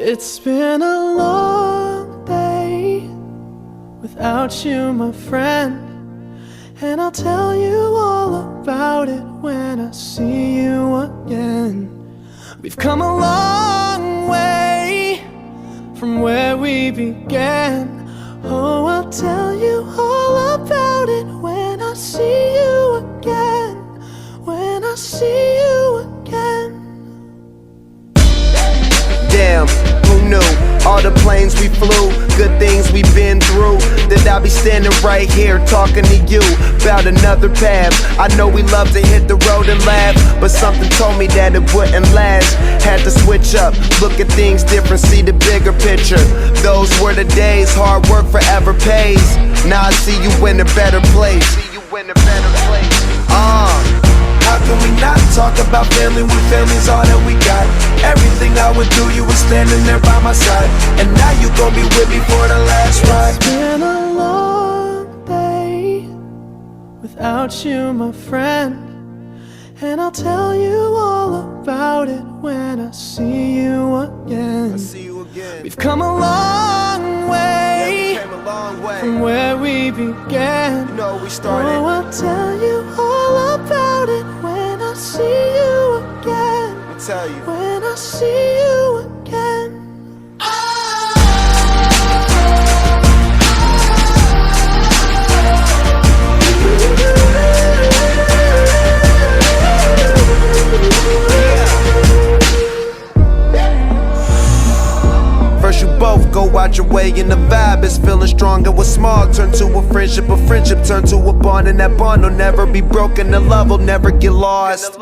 It's been a long day without you, my friend, and I'll tell you all about it when I see you again. We've come a long way from where we began. Oh, I'll tell you all about it when I see you again. When I see you again. Damn, who knew? All the planes we flew, good things we've been through, that I'll be standing right here talking to you about another path. I know we love to hit the road and laugh, but something told me that it wouldn't last. Had to switch up, look at things different, see the bigger picture. Those were the days, hard work forever pays. Now I see you in a better place. How can we not talk about family when family's all that we got? Everything I went through, you were standing there by my side, and now you gon' be with me for the last ride. It's been a long day without you, my friend, and I'll tell you all about it when I see you again. We've come a long way, from where we began. You know we started. Oh, I'll tell you all about it when I see you again. I'll tell you. When I see you again. First you both go out your way and the vibe is feeling strong. And what's small turn to a friendship turn to a bond, and that bond will never be broken. The love will never get lost.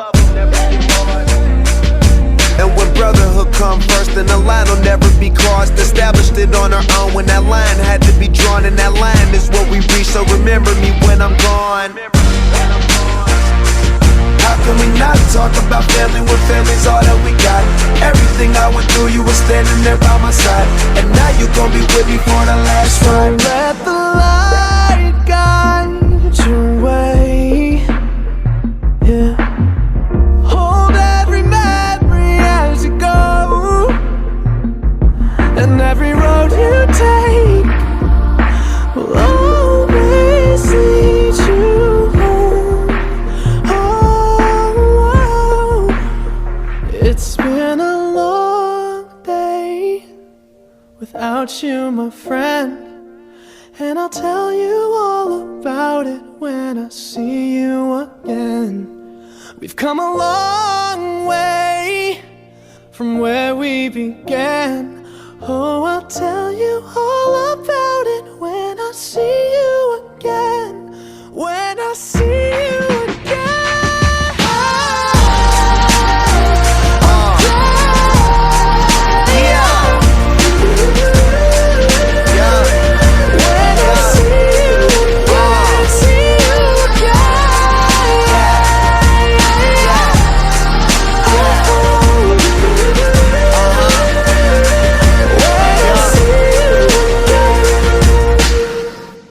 And when brotherhood come first, then the line will never be crossed. Established it on our own when that line had to be drawn, and that line is what we reach. So remember me when I'm gone. How can we not talk about family when family's all that we got? Everything I went through, you were standing there by my side, and now you gon' be with me for the last ride. Let the light guide your way. Yeah. Hold every memory as you go, and every road you take will always lead you home. Oh, it's been a long day without you, my friend, and I'll tell you all about it when I see you again. We've come a long way from where we began. Oh, I'll tell you all about